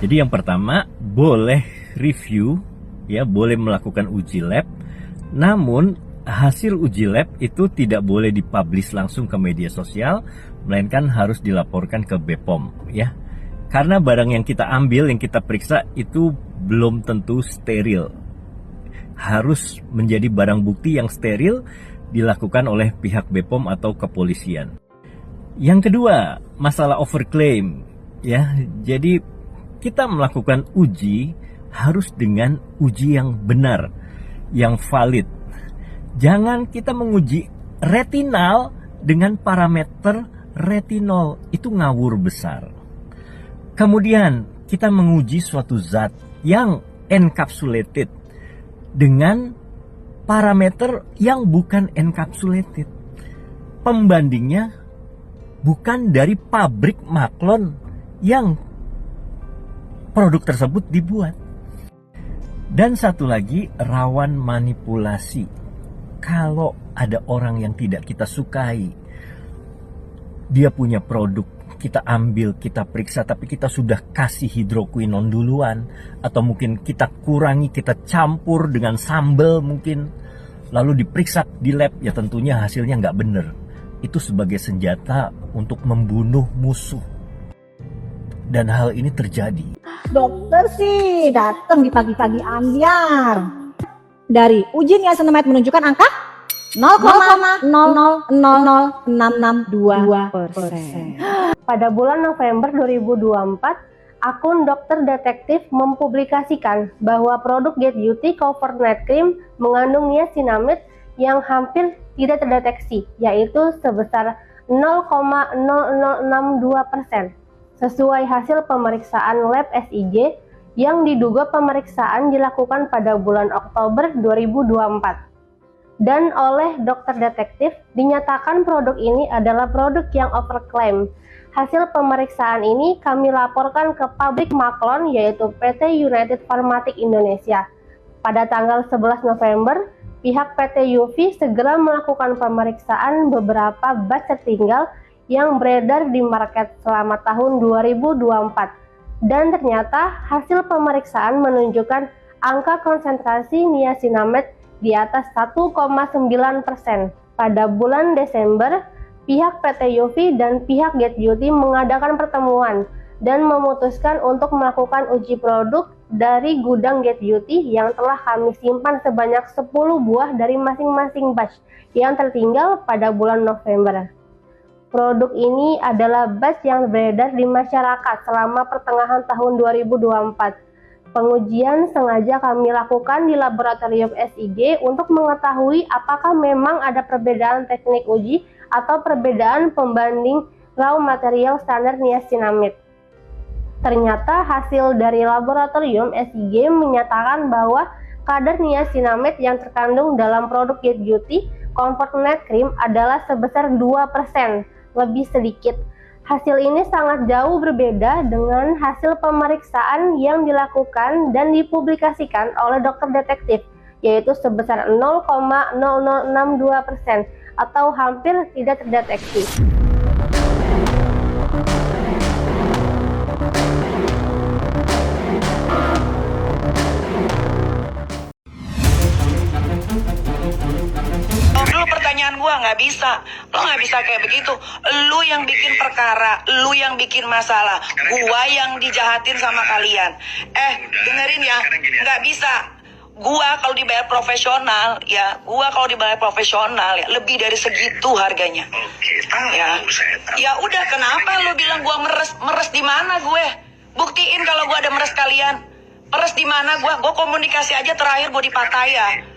Jadi yang pertama, boleh review, ya, boleh melakukan uji lab, namun hasil uji lab itu tidak boleh dipublish langsung ke media sosial, melainkan harus dilaporkan ke BPOM, ya. Karena barang yang kita ambil, yang kita periksa itu belum tentu steril. Harus menjadi barang bukti yang steril dilakukan oleh pihak BPOM atau kepolisian. Yang kedua, masalah overclaim, ya. Jadi kita melakukan uji harus dengan uji yang benar, yang valid. Jangan kita menguji retinal dengan parameter retinol, itu ngawur besar. Kemudian kita menguji suatu zat yang encapsulated dengan parameter yang bukan encapsulated. Pembandingnya bukan dari pabrik maklon yang produk tersebut dibuat. Dan satu lagi, rawan manipulasi. Kalau ada orang yang tidak kita sukai, dia punya produk, kita ambil, kita periksa, tapi kita sudah kasih hidroquinon duluan, atau mungkin kita kurangi, kita campur dengan sambal mungkin, lalu diperiksa di lab, ya tentunya hasilnya nggak bener. Itu sebagai senjata untuk membunuh musuh. Dan hal ini terjadi. Dokter sih datang di pagi-pagi ambiar. Dari uji niacinamide menunjukkan angka 0,000662%. Pada bulan November 2024, akun Dokter Detektif mempublikasikan bahwa produk Get Beauty Cover Night Cream mengandung niacinamide yang hampir tidak terdeteksi, yaitu sebesar 0,0062%. Sesuai hasil pemeriksaan lab SIG yang diduga pemeriksaan dilakukan pada bulan Oktober 2024. Dan oleh dokter detektif dinyatakan produk ini adalah produk yang overclaim. Hasil pemeriksaan ini kami laporkan ke pabrik maklon, yaitu PT United Pharmatic Indonesia. Pada tanggal 11 November, pihak PT UV segera melakukan pemeriksaan beberapa batch tertinggal yang beredar di market selama tahun 2024. Dan ternyata hasil pemeriksaan menunjukkan angka konsentrasi niacinamide di atas 1,9%. Pada bulan Desember, pihak PT UV dan pihak Get Beauty mengadakan pertemuan dan memutuskan untuk melakukan uji produk dari gudang Get Beauty yang telah kami simpan sebanyak 10 buah dari masing-masing batch yang tertinggal pada bulan November. Produk ini adalah batch yang beredar di masyarakat selama pertengahan tahun 2024. Pengujian sengaja kami lakukan di laboratorium SIG untuk mengetahui apakah memang ada perbedaan teknik uji atau perbedaan pembanding raw material standar niacinamide. Ternyata hasil dari laboratorium SIG menyatakan bahwa kadar niacinamide yang terkandung dalam produk Get Beauty Comfort Night Cream adalah sebesar 2%. Lebih sedikit. Hasil ini sangat jauh berbeda dengan hasil pemeriksaan yang dilakukan dan dipublikasikan oleh dokter detektif, yaitu sebesar 0,0062% atau hampir tidak terdeteksi. Gua nggak bisa, lo nggak bisa kayak begitu. Lu yang bikin perkara, lu yang bikin masalah, gua yang dijahatin sama kalian. Dengerin ya, nggak bisa. Gua kalau dibayar profesional, ya, lebih dari segitu harganya. Oke, tahu, ya. Saya tahu. Ya udah, kenapa lu bilang gua meres di mana gue? Buktiin kalau gua ada meres kalian. Meres di mana gua? Gua komunikasi aja terakhir gua di Pattaya.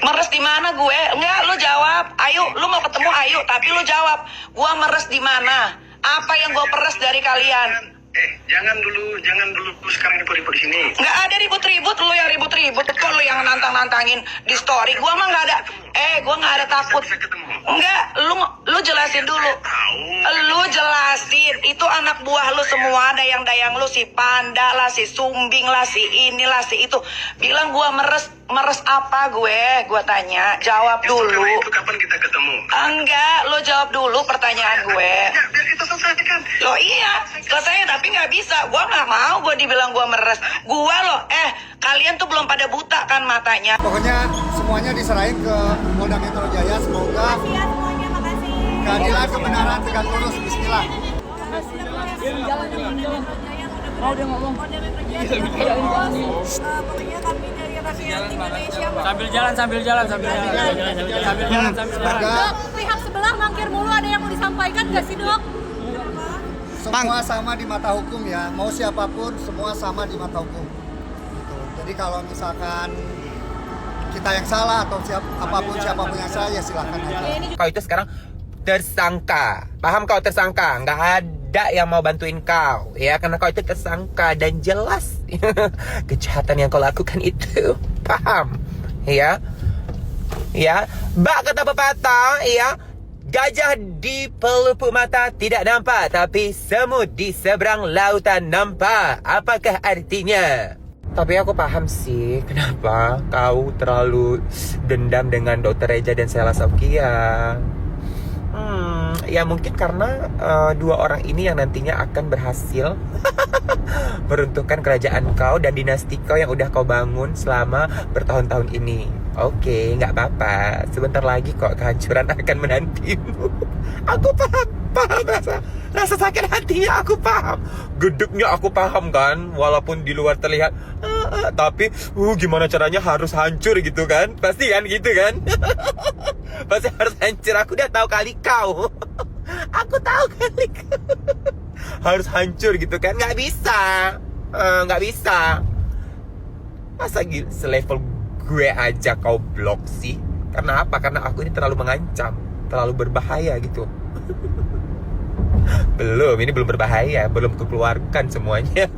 Meres di mana gue? Enggak, lu jawab. Ayo, lu mau ketemu, ayo. Tapi lu jawab. Gua meres di mana? Apa yang gua peres dari kalian? Jangan dulu sekarang ribut-ribut di sini. Nggak ada ribut-ribut, lu yang ribut-ribut. Kok lu yang nantang-nantangin di story? Gua mah nggak ada. Gue nggak ada takut. Bisa ketemu. Enggak, lu jelasin dulu. Tahu. Lu jelasin, itu anak buah lu semua, dayang-dayang lu, si Panda lah, si Sumbing lah, si inilah, si itu. Bilang gua meres apa gue tanya, jawab dulu. Itu kapan kita ketemu? Enggak, lo jawab dulu pertanyaan gue. Ya, biar kita selesaikan. Lo iya, selesai tapi nggak bisa. Gua nggak mau gue dibilang gua meres. Gua lo, kalian tuh belum pada buta kan matanya. Pokoknya semuanya diserahin ke Polda Metro Jaya. Semoga keadilan kebenaran tegak lurus. Bismillah. Sambil jalan. Dok, pihak sebelah mangkir mulu, ada yang mau disampaikan nggak sih, Dok? Semua sama di mata hukum ya. Mau siapapun semua sama di mata hukum. Gitu. Jadi kalau misalkan kita yang salah atau siapapun yang salah ya silakan aja. Kau itu sekarang tersangka, paham kau tersangka? Nggak ada yang mau bantuin kau, ya, karena kau itu tersangka dan jelas kejahatan yang kau lakukan itu, paham? Ya, bak kata pepatah, ya, gajah di pelupuk mata tidak nampak, tapi semut di seberang lautan nampak. Apakah artinya? Tapi aku paham sih kenapa kau terlalu dendam dengan Dr. Reja dan Sheila Saukia. Ya mungkin karena dua orang ini yang nantinya akan berhasil meruntuhkan kerajaan kau dan dinasti kau yang udah kau bangun selama bertahun-tahun ini. Oke, nggak apa-apa. Sebentar lagi kok kehancuran akan menantimu. Aku paham rasa sakit hatinya aku paham. Geduknya aku paham kan, walaupun di luar terlihat tapi gimana caranya harus hancur gitu kan? Pasti kan gitu kan? Pasti harus hancur. Aku udah tahu kali kau. Aku tahu kali kau. Harus hancur gitu kan? Nggak bisa. Masa gitu selevel gue aja kau blok sih? Karena apa? Karena aku ini terlalu mengancam, terlalu berbahaya gitu. Ini belum berbahaya, belum kekeluarkan semuanya.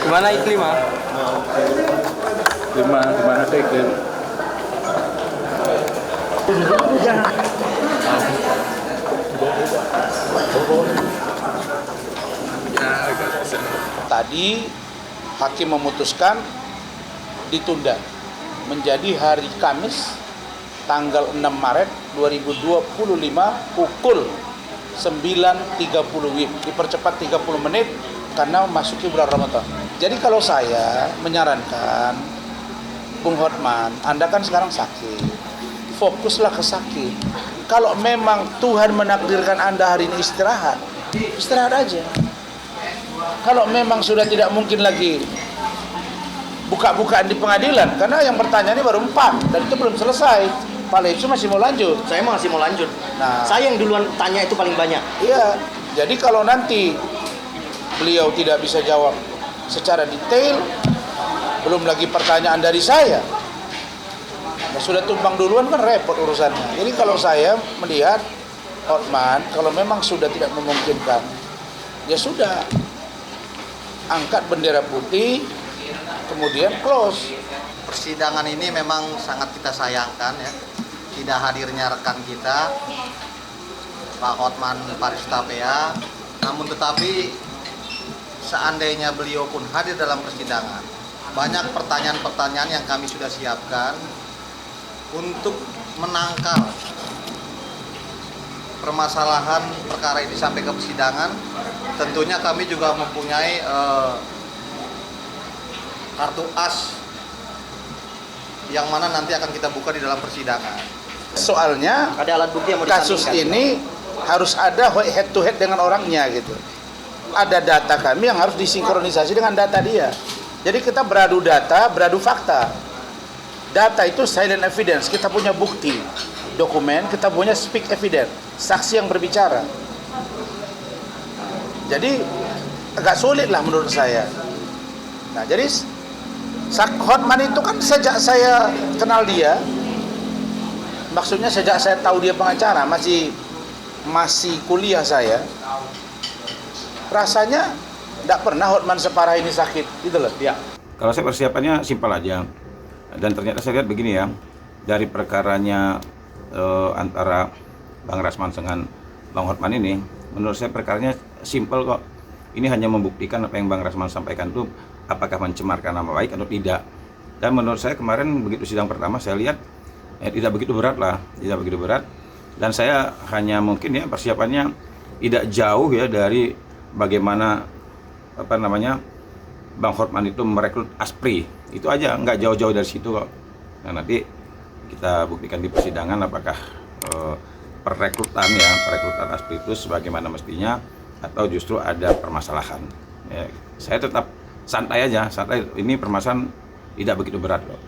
Kemana iklim, ah? Kemana tuh iklim? Tadi hakim memutuskan ditunda menjadi hari Kamis tanggal 6 Maret 2025 pukul 9.30 WIB, dipercepat 30 menit karena memasuki bulan Ramadan. Jadi kalau saya menyarankan Bung Hotman, Anda kan sekarang sakit, fokuslah ke sakit. Kalau memang Tuhan menakdirkan Anda hari ini istirahat aja. Kalau memang sudah tidak mungkin lagi buka-bukaan di pengadilan, karena yang bertanya ini baru 4 dan itu belum selesai. Pak Lepsu masih mau lanjut. Saya masih mau lanjut. Nah, saya yang duluan tanya itu paling banyak. Iya. Jadi kalau nanti beliau tidak bisa jawab secara detail, belum lagi pertanyaan dari saya, nah, sudah tumpang duluan kan repot urusannya. Jadi kalau saya melihat Hotman, kalau memang sudah tidak memungkinkan, ya sudah, angkat bendera putih, kemudian close. Persidangan ini memang sangat kita sayangkan ya, tidak hadirnya rekan kita Pak Hotman Paris Hutapea. Namun tetapi seandainya beliau pun hadir dalam persidangan, banyak pertanyaan-pertanyaan yang kami sudah siapkan untuk menangkal permasalahan perkara ini sampai ke persidangan. Tentunya kami juga mempunyai kartu as yang mana nanti akan kita buka di dalam persidangan. Soalnya ada alat bukti yang mau kasus ini harus ada head to head dengan orangnya gitu. Ada data kami yang harus disinkronisasi dengan data dia. Jadi kita beradu data, beradu fakta. Data itu silent evidence, kita punya bukti. Dokumen, kita punya speak evidence, saksi yang berbicara. Jadi agak sulit lah menurut saya. Nah, jadi Hotman itu kan sejak saya kenal dia, maksudnya sejak saya tahu dia pengacara, masih kuliah saya, rasanya tidak pernah Hotman separah ini sakit, gitu loh. Ya. Kalau saya persiapannya simpel aja, dan ternyata saya lihat begini ya, dari perkaranya antara Bang Rasman dengan Bang Hotman ini, menurut saya perkaranya simpel kok. Ini hanya membuktikan apa yang Bang Rasman sampaikan itu apakah mencemarkan nama baik atau tidak. Dan menurut saya kemarin begitu sidang pertama saya lihat tidak begitu berat lah, tidak begitu berat. Dan saya hanya mungkin ya persiapannya tidak jauh ya dari bagaimana Bang Hotman itu merekrut Aspri. Itu aja, nggak jauh-jauh dari situ kok. Nah nanti kita buktikan di persidangan apakah perekrutan Aspri itu sebagaimana mestinya atau justru ada permasalahan. Ya, saya tetap santai aja, santai. Ini permasalahan tidak begitu berat kok.